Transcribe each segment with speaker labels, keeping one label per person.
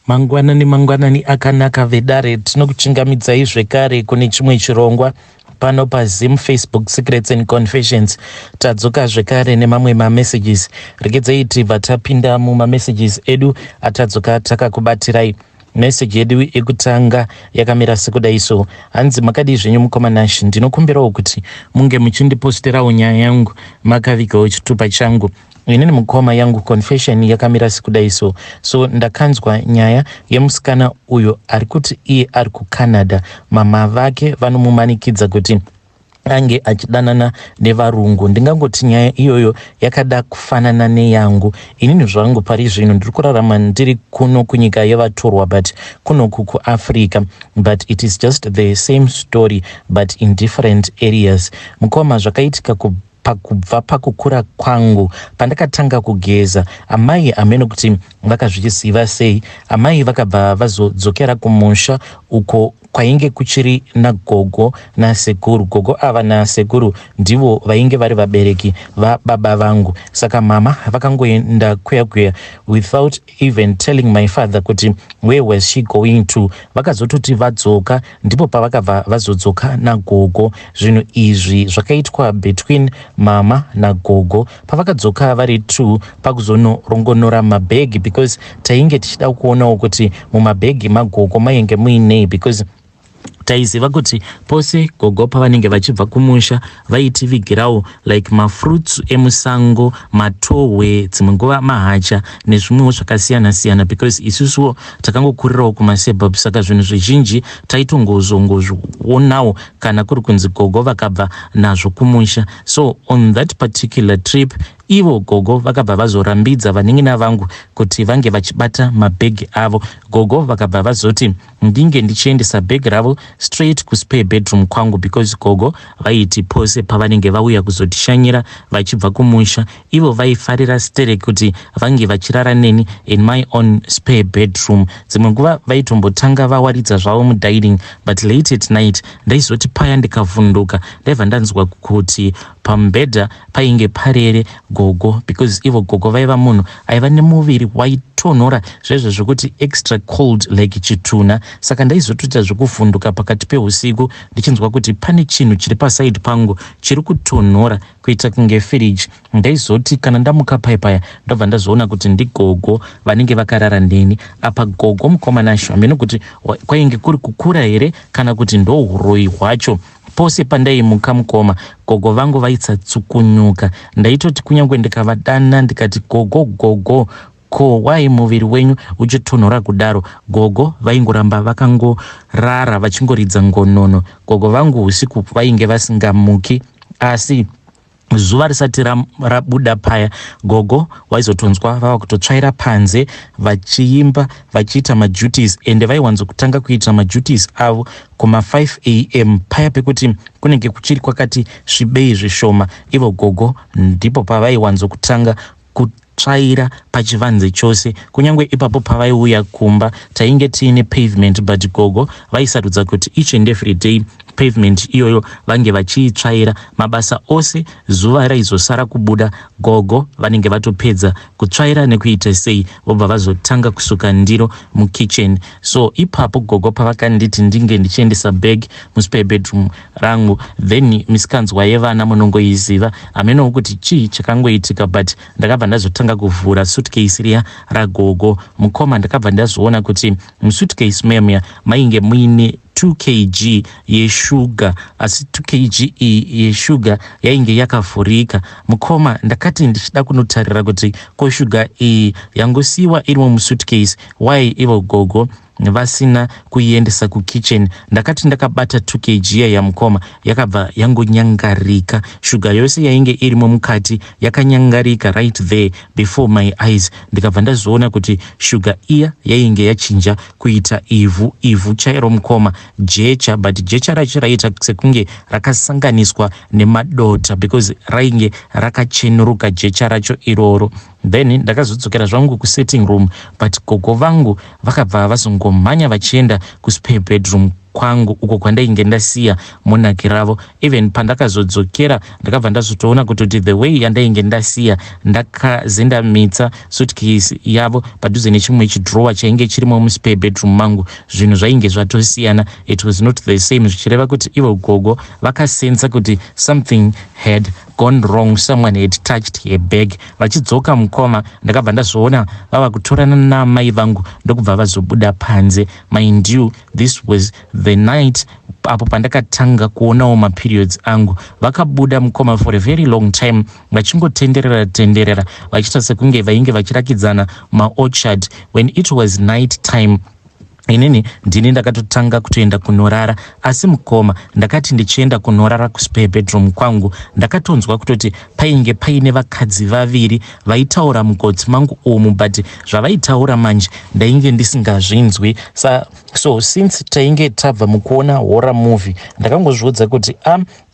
Speaker 1: Mangwanani akanaka vedare tinokuchingamidzai zvekare kune chimwe chirongwa pano paZim Facebook Secrets and Confessions. Tadzoka zvekare nemamwe mamessages. Regedzai tibva tapinda mumamessages edu atadzoka takakubatirai. Message yedu ekutanga yakamira sekudai so. Hanzi makadi zvenyu mukomanashi, ndinokumbirawo kuti munge muchindiposterawo nyaya yangu makavigawo chitupa changu. Inini mukoma yangu confession yakamira sekudai so ndakanzwa nyaya yemusikana uyo arikuti iye ari kuCanada. Mama vake vanomumanikidza kuti ange achidanana nevarungu. Ndingangoti nyaya iyoyo yakada kufanana neyangu. Inini zvangu pari zvino ndiri kurarama ndiri kuno kunyika yevatorwa but kuno kuAfrica, but it is just the same story but in different areas. Mukoma zvakaitika pakubva pakukura kwangu pandakatanga kugeza, amai amene kuti vakazviziva sei, amai vakabva vazodzokera kumusha uko kwainge kuchiri nagogo nasekuru. Gogo ava nasekuru ndivo vainge vari vabereki vababa vangu. Saka mama vakangoenda kweya without even telling my father kuti where was she going to. Vakazototi vadzoka ndipo pavakabva vazodzoka nagogo. Zvinhu izvi zvakaitwa between mama nagogo pavakadzoka vari two pakuzonorongonora mabhegi, because tainge tichida kuonawo kuti mumabhegi magogo mainge muinei, because taiziva kuti pose gogo pavanenge vachibva kumusha vaitivigirawo like mafruits emusango, matohwe, dzimwe nguva mahacha nezvimwewo zvakasiyana-siyana, because isusuwo takangokurirawo kumasebhabhu. Saka zvinhu zvizhinji taitongozvionawo kana kuri kunzi gogo vakabva nazvo kumusha. So on that particular trip ivo gogo vakabva vazorambidza vanengina vangu kuti vange vachibata mabhegi avo. Gogo vakabva vazoti ndinge ndichiendesa bhegi ravo straight kuspare bedroom kwangu, because gogo vaiti pose pavanenge vauya kuzotishanyira vachibva kumusha ivo vaifarira stere kuti vange vachirara neni in my own spare bedroom. Dzimwe nguva vaitombotanga vawaridza zvavo mudining, but late at night ndaizoti paya ndikavhunduka ndaibva ndanzwa kuti pambedha painge parere gogo, because ivo gogo vaiva munhu aiva nemuviri waitonhora zvezvo zvokuti extra cold like chituna. Saka ndaizotoita zvekuvhunduka pakati peusiku ndichinzwa kuti pane chinhu chiri pasaidi pangu chiri kutonhora kuita kunge fridge. Ndaizoti kana ndamuka paya ndobva ndazoona kuti ndigogo vanenge vakarara neni apa. Gogo mukomanashi amene kuti kwainge kuri kukura here kana kuti ndo uroyi hwacho. Pose pandaimuka mukoma gogo vangu vaitsatsukunyuka. Ndaitoti kunyange ndikavadana ndikati gogo ko wai muviri wenyu uchitonhora kudaro, gogo vaingoramba vakangorara vachingoridza ngonono. Gogo vangu usiku vainge vasingamuki, asi zuva risati rabuda paya gogo waizotonzwa vava kutotsvaira panze vachiimba vachiita maduties, ende vaiwanzokutanga kuita maduties avo kuma 5 am paya pekuti kunenge kuchiri kwakati svibei zvishoma. Ivo gogo ndipo pavaiwanzokutanga kutsvaira pachivanze chose. Kunyange ipapo pavaiuya kumba tainge tiine pavement, but gogo vaisarudza kuti each and every day pavement iyoyo vange vachiitsvaira. Mabasa ose zuva raizosara kubuda gogo vanenge vatopedza kutsvaira nekuita sei vobva vazotanga kusuka ndiro mukitchen. So ipapo gogo pavakanditi ndinge ndichiendesa bag muspare bedroom rangu, then misikanzwa yevana munongoiziva amenowo kuti chii chakangoitika, but ndakabva ndazotanga kuvhura suitcase riya ragogo. Mukoma ndakabva ndazoona kuti musuitcase meya mainge muine 2 kg yeshuga, asi 2 kg yeshuga yainge yakavhurika. Mukoma ndakati ndichida kunotarira kuti ko shuga iyi yangosiyiwa irimo musuitcase, why ivo gogo vasina kuiendesa kukitchen. Ndakati ndakabata 2 kg ya mukoma yakabva yangonyangarika, shuga yose yainge irimo mukati yakanyangarika right there before my eyes. Ndikabva ndazoona kuti shuga iya yainge yachinja kuita ivhu chairo mukoma, jecha, but jecha racho raita sekunge rakasanganiswa nemadota, because rainge rakachenuruka jecha racho iroro. Then ndakazodzokera zvangu kusetting room, but gogo vangu vakabva vazongomhanya vachienda kuspare bedroom kwangu uko kwandainge ndasiya monaki ravo. Even pandakazodzokera ndakabva ndazotoona kuti the way yandainge ndasiya ndakazendamitsa suitcase yavo padhuze nechimwe chidrowa chainge chirimo muspare bedroom mangu. Zvinhu zvainge zvatosiyana, it was not the same, zvichireva kuti ivo gogo vakasensa kuti something had gone wrong, someone had touched her bag. Vachidzoka mukoma ndakabva ndazoona vava kutorana namai vangu ndokubva vazobuda panze. Mind you, this was the night apo pandakatanga kuonawo maperiods angu. Vakabuda mukoma for a very long time vachingotenderera vachiita sekunge vainge vachirakidzana maorchard. When it was night time, inini ndini ndakatotanga kutoenda kunorara, asi mukoma ndakati ndichienda kunorara kuspare bedroom kwangu ndakatonzwa kutoti painge paine vakadzi vaviri vaitaura mugotsi mangu umu, but zvavaitaura manje ndainge ndisingazvinzwi. So since tainge tabva mukuona horror movie ndakangozviudza kuti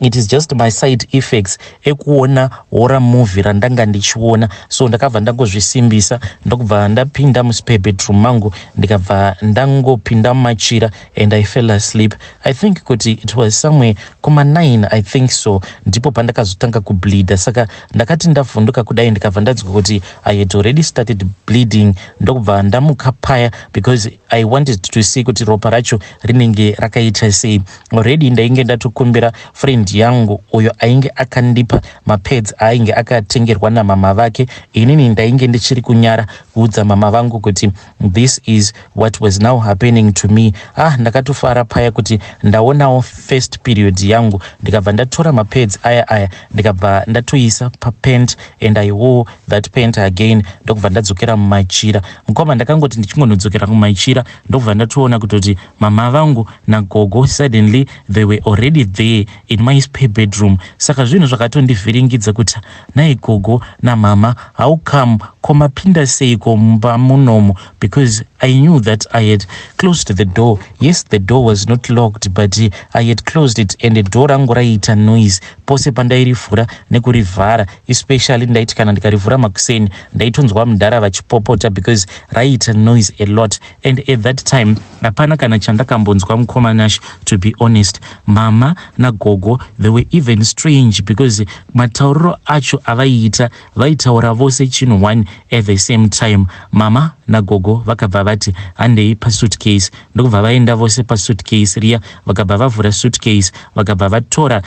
Speaker 1: it is just my side effects ekuona horror movie randanga ndichiona. So ndakabva ndangozvisimbisa ndokubva ndapinda muspare bedroom mangu ndikabva ndangopinda mumachira and I fell asleep. I think kuti it was somewhere kuma 9 I think so, ndipo pandakazotanga kubleeda. Saka ndakati ndavhunduka kudai ndikabva ndanzwa kuti I had already started bleeding ndokubva ndamuka paya because I wanted to see kuti ropa racho rinenge rakaita sei. Already ndainge ndatokumbira friend yangu uyo ainge akandipa mapads ainge akatengerwa namama vake. Inini ndainge ndichiri kunyara kuudza mama vangu kuti this is what was now happening to me. Ndakatofara paya kuti ndaonawo first period yangu, ndikabva ndatora mapads aya ndikabva ndatoisa papent and I wore that paint again ndokubva ndadzokera mumachira. Mukoma ndakangoti ndichingonodzokera kumachira ndokubva ndatoona kutoti mama vangu nagogo suddenly they were already there in my spare bedroom. Saka zvinhu zvakatondivhiringidza kuti nai gogo namama how come komapinda seiko mumba munomu, because I knew that I had closed the door. Yes, the door was not locked, but I had closed it and the door rangu raita noise pose pandairivhura nekurivhara, especially ndaiti kana ndikarivhura makuseni ndaitonzwa mudhara vachipopota because raita noise a lot. And at that time hapana kana chandakambonzwa mukoma Nash, to be honest. Mama nagogo they were even strange because matauriro acho avaiita vaitaura vose chinhu one at the same time. Mama nagogo vakabva vati handei pasuitcase ndokubva vaenda vose pasuitcase riya, vakabva vavhura suitcase vakabva vatora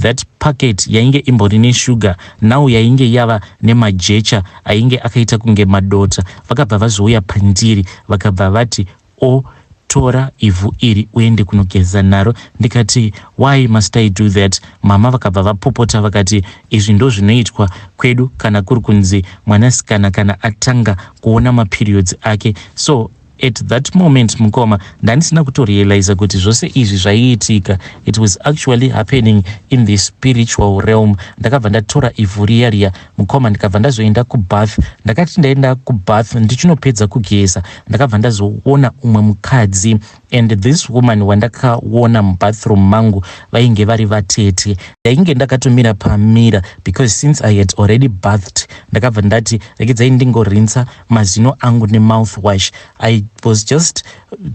Speaker 1: that packet yainge imbori neshuga now yainge yava nemajecha ainge akaita kunge madota. Vakabva vazouya pandiri vakabva vati tora ivhu iri uende kunogeza naro. Ndikati why must I do that? Mama vakabva vapopota vakati izvi ndo zvinoitwa kwedu kana kuri kunzi mwanasikana kana atanga kuona maperiods ake. So at that moment mukoma ndandisina kutorealize kuti zvose izvi zvaiitika it was actually happening in the spiritual realm. Ndakabva ndatora ivhu riya mukoma ndikabva ndazoenda kubath. Ndakati ndaenda kubath ndichinopedza kugeza ndakabva ndazoona umwe mukadzi, and this woman wandakaona mubathroom mangu vainge vari vatete. Ndainge ndakatomira pamira because since I had already bathed ndakabva ndati regai ndingorinsa mazino angu nemouthwash. I was just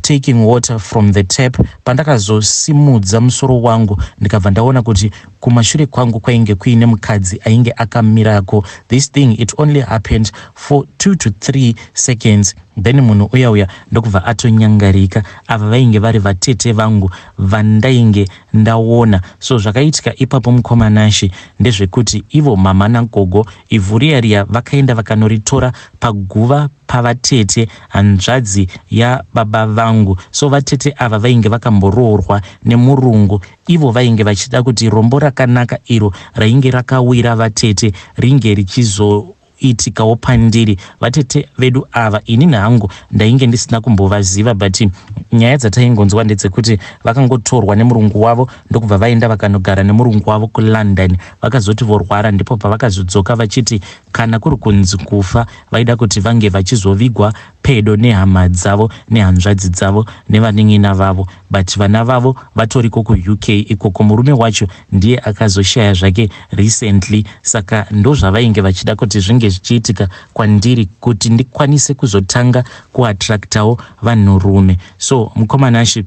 Speaker 1: taking water from the tap. Pandakazosimudza musoro wangu ndikabva ndaona kuti kumashure kwangu kwainge kuine mukadzi ainge akamirako. This thing it only happened for 2 to 3 seconds. Then munhu uya ndokubva atonyangarika. Ava vainge vari vatete vangu vandainge ndaona. So zvakaitika ipapo mukoma Nashi ndezvekuti ivo mama nagogo ivhu riya vakaenda vakanoritora paguva pavatete hanzvadzi yababa vangu. So vatete ava vainge vakamboroorwa nemurungu. Ivo vainge vachida kuti rombo rakanaka iro rainge rakawira vatete ringe richizoitikawo pandiri. Vatete vedu ava inini hangu ndainge ndisina kumbovaziva, but nyaya dzataingonzwa ndedzekuti vakangotorwa nemurungu wavo ndokubva vaenda vakanogara nemurungu wavo kuLondon. Vakazoti vorwara ndipo pavakazodzoka vachiti kana kuri kunzi kufa vaida kuti vange vachizovigwa pedo nehama dzavo nehanzvadzi dzavo nevaning'ina vavo, but vana vavo vatoriko kuUK ikoko. Murume wacho ndiye akazoshaya zvake recently. Saka ndo zvavainge vachida kuti zvinge zvichiitika kwandiri kuti ndikwanise kuzotanga kuattractawo vanhurume. So mukoma Nashi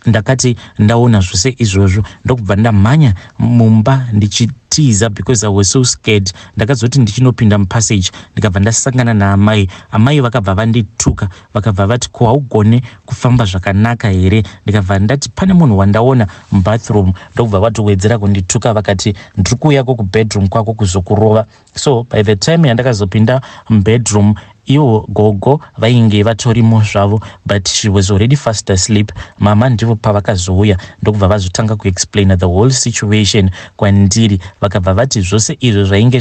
Speaker 1: ndakati ndaona zvose izvozvo ndokubva ndamhanya mumba ndichitiza because I was so scared. Ndakazoti ndichinopinda mupassage ndikabva ndasangana naamai. Amai vakabva vandituka vakabva vati ko haugone kufamba zvakanaka here? Ndikabva ndati pane munhu wandaona mubathroom. Ndokubva vatowedzera kundituka vakati ndiri kuuyako kubedroom kwako kuzokurova. So by the time yandakazopinda mubedroom iwo gogo vainge vatorimo zvavo, but she was already fast asleep. Mama ndivo pavakazouya ndokubva vazotanga kuexplaina the whole situation kwandiri. Vakabva vati zvose izvo zvainge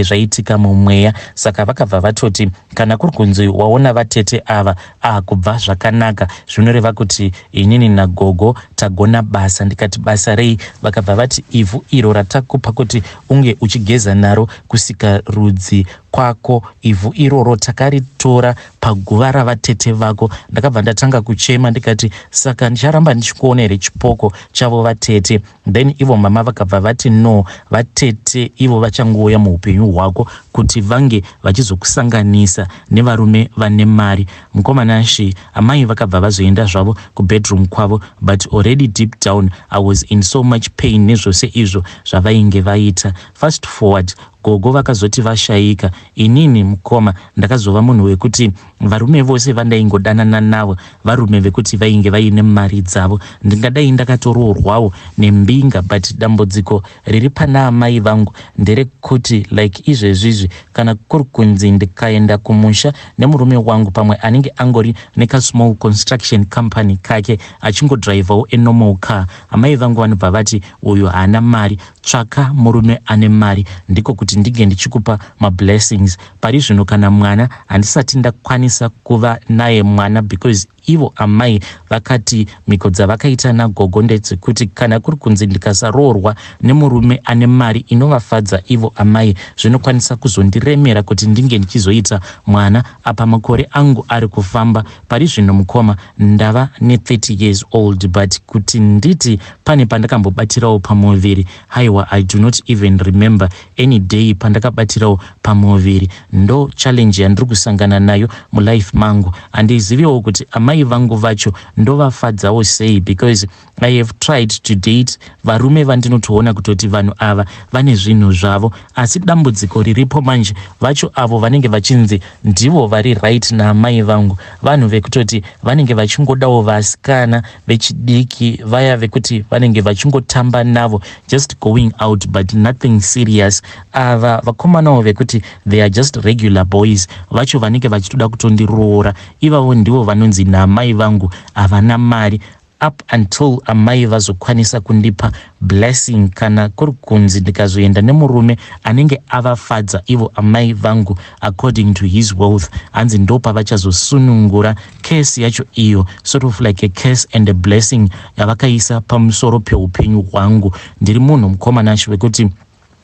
Speaker 1: zvaitika mumweya. Saka vakabva vatoti kana kuri kunzi waona vatete ava kubva zvakanaka, zvinoreva kuti inini nagogo tagona basa. Ndikati basa rei? Vakabva vati ivhu iro ratakupa kuti unge uchigeza naro kusika rudzi kwako, ivhu iroro takaritora paguva ravatete vako. Ndakabva ndatanga kuchema ndikati saka ndicharamba ndichikuona here chipoko chavo vatete? Then ivo mama vakabva vati no, vatete ivo vachangouya muupenyu hwako kuti vange vachizokusanganisa nevarume vane mari. Mukomana Shi, amai vakabva vazoenda zvavo kubedroom kwavo, but already deep down I was in so much pain nezvose izvo zvavainge vaita. Fast forward, gogo vakazoti vashayika. Inini mukoma ndakazova munhu wekuti varume vose vandaingodanana navo varume vekuti vainge vaine mari dzavo. Ndingadai ndakatoroorwawo nembinga, but dambudziko riri pana amai vangu nderekuti like izvezvizvi kana kuri kunzi ndikaenda kumusha nemurume wangu pamwe anenge angori neka small construction company kake achingodrivawo a normal car, amai vangu vanobva vati uyu haana mari, tsvaka murume ane mari ndiko kuti ndige ndichikupa mablessings. Pari zvino kana mwana handisati ndakwanisa kuva naye mwana because ivo amai vakati miko dzavakaita nagogo ndedzekuti kana kuri kunzi ndikasaroorwa nemurume ane mari inovafadza ivo amai zvinokwanisa kuzondiremera kuti ndinge ndichizoita mwana apa makore angu ari kufamba. Pari zvino mukoma ndava ne30 years old, but kuti nditi pane pandakambobatirawo pamuviri, haiwa I do not even remember any day pandakabatirawo pamuviri. Ndo challenge yandiri kusangana nayo mulife mangu. Handiziviwo kuti amai vangu vacho ndovafadzawo sei, because I have tried to date varume vandinotoona kutoti vanhu ava vane zvinhu zvavo, asi dambudziko riripo manje vacho avo vanenge vachinzi ndivo vari right naamai vangu, vanhu vekutoti vanenge vachingodawo vasikana vechidiki vaya vekuti vanenge vachingotamba navo, just going out but nothing serious. Ava vakomanawo vekuti they are just regular boys, vacho vanenge vachitoda kutondiroora, ivavo ndivo vanonzi naamai vangu havana mari. Up until amai vazokwanisa kundipa blessing kana kuri kunzi ndikazoenda nemurume anenge avafadza ivo amai vangu according to his wealth, hanzi ndopa vachazosunungura case yacho iyo, sort of like a curse and a blessing yavakaisa pamusoro peupenyu hwangu. Ndiri munhu mukomanacho wekuti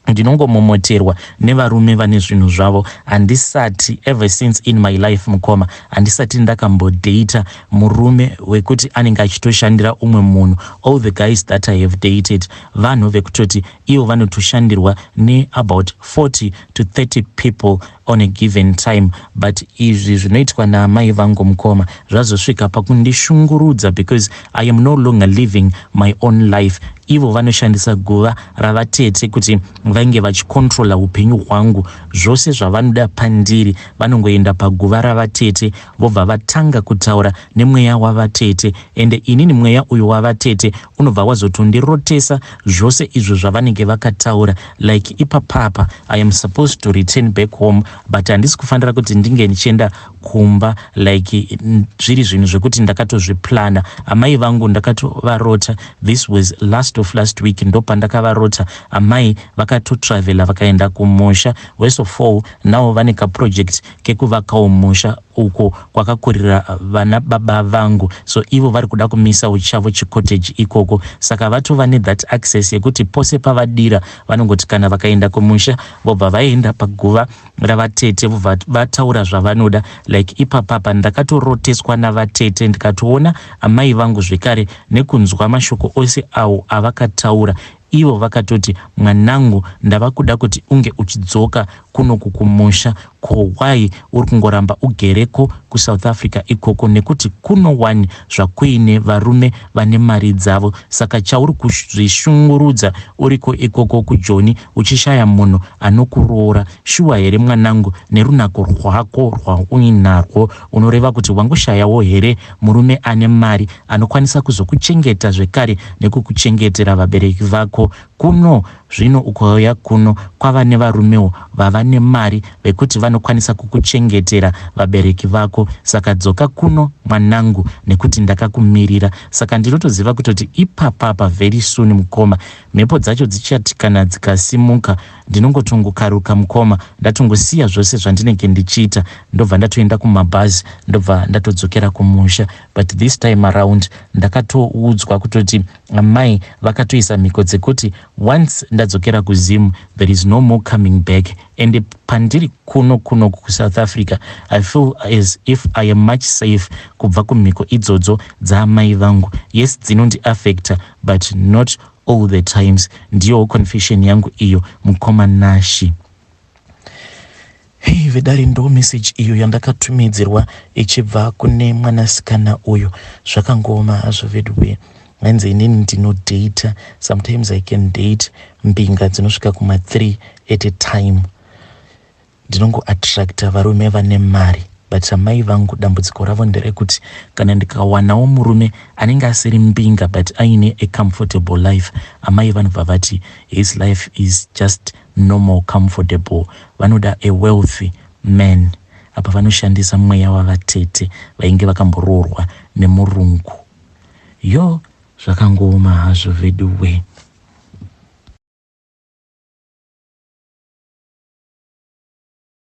Speaker 1: ndinongomomoterwa nevarume vane zvinhu zvavo. Handisati ever since in my life mukoma handisati ndakambodata murume wekuti anenge achitoshandira umwe munhu. All the guys that I have dated vanhu vekutoti ivo vanotoshandirwa ne about 40 to 30 people on a given time, but izvi zvinoitwa naamai vangu mukoma zvazosvika pakundishungurudza because I am no longer living my own life. Ivo vanoshandisa guva ravatete kuti vange vachikontrola upenyu hwangu. Zvose zvavanoda pandiri vanongoenda paguva ravatete vobva vatanga kutaura nemweya wavatete, ende inini mweya uyu wavatete unobva wazotondirotesa zvose izvo zvavanenge vakataura. Like ipapapa I am supposed to return back home, but handisi kufanira kuti ndinge ndichienda kumba like zviri zvinhu zvekuti ndakatozviplana. Amai vangu ndakatovarota, this was last week ndopandakavarota. Amai vakatotravela vakaenda kumusha, worst of all now vane kaproject kekuvakawo musha uko kwakakurira vana baba vangu, so ivo vari kuda kumisa uchavo chicottage ikoko. Saka vatova that access yekuti pose pavadira vanongoti kana vakaenda kumusha vobva vaenda paguva ravatete vobva vataura zvavanoda. Like ipapapa ndakatoroteswa navatete ndikatoona amai vangu zvekare nekunzwa mashoko ose awo avakataura. Ivo vakatoti mwanangu ndava kuda kuti unge uchidzoka kuno kukumusha ko why uri kungoramba ugereko kuSouth Africa ikoko, nekuti kuno wani zvakuine varume vane mari dzavo. Saka chauri kuzvishungurudza uriko ikoko kuJoni uchishaya munhu anokuroora, shuwa here mwanangu, nerunako rwako rwauinarwo unoreva kuti wangoshayawo here murume ane mari anokwanisa kuzokuchengeta zvekare nekukuchengetera vabereki vako? Kuno zvino ukauya kuno kwava nevarumewo vavane mari vekuti vanokwanisa kukuchengetera vabereki vako. Saka dzoka kuno mwanangu, nekuti ndakakumirira. Saka ndinotoziva kutoti ipapapa very soon mukoma, mhepo dzacho dzichati kana dzikasimuka ndinongotongokaruka mukoma, ndatongosiya zvose zvandinenge ndichiita, ndobva ndatoenda kumabhazi, ndobva ndatodzokera kumusha. But this time around ndakatoudzwa kutoti amai vakatoisa mhiko dzekuti once ndadzokera kuZimu there is no more coming back. And pandiri kuno kuSouth Africa, I feel as if I am much safe kubva kumhiko idzodzo dzaamai vangu. Yes, dzinondiaffecta but not all the times. Ndiyo confession yangu iyo mukoma Nashi. Hey vedari, ndo message iyo yandakatumidzirwa ichibva kune mwanasikana uyo. Zvakangoma hazvo vedwe. Manzi inini ndinodata, sometimes I can date mbinga dzinosvika kuma3 at a time. Ndinongo attracta varume vane mari. But amai vangu dambudziko ravo nderekuti kana ndikawanawo murume anenge asiri mbinga but aine a comfortable life, amai vanobva vati his life is just normal comfortable. Vanoda a wealthy man. Apa vanoshandisa mweya wavatete vainge vakambororwa nemurungu. Yo, zvakangoma hazvo veduwe.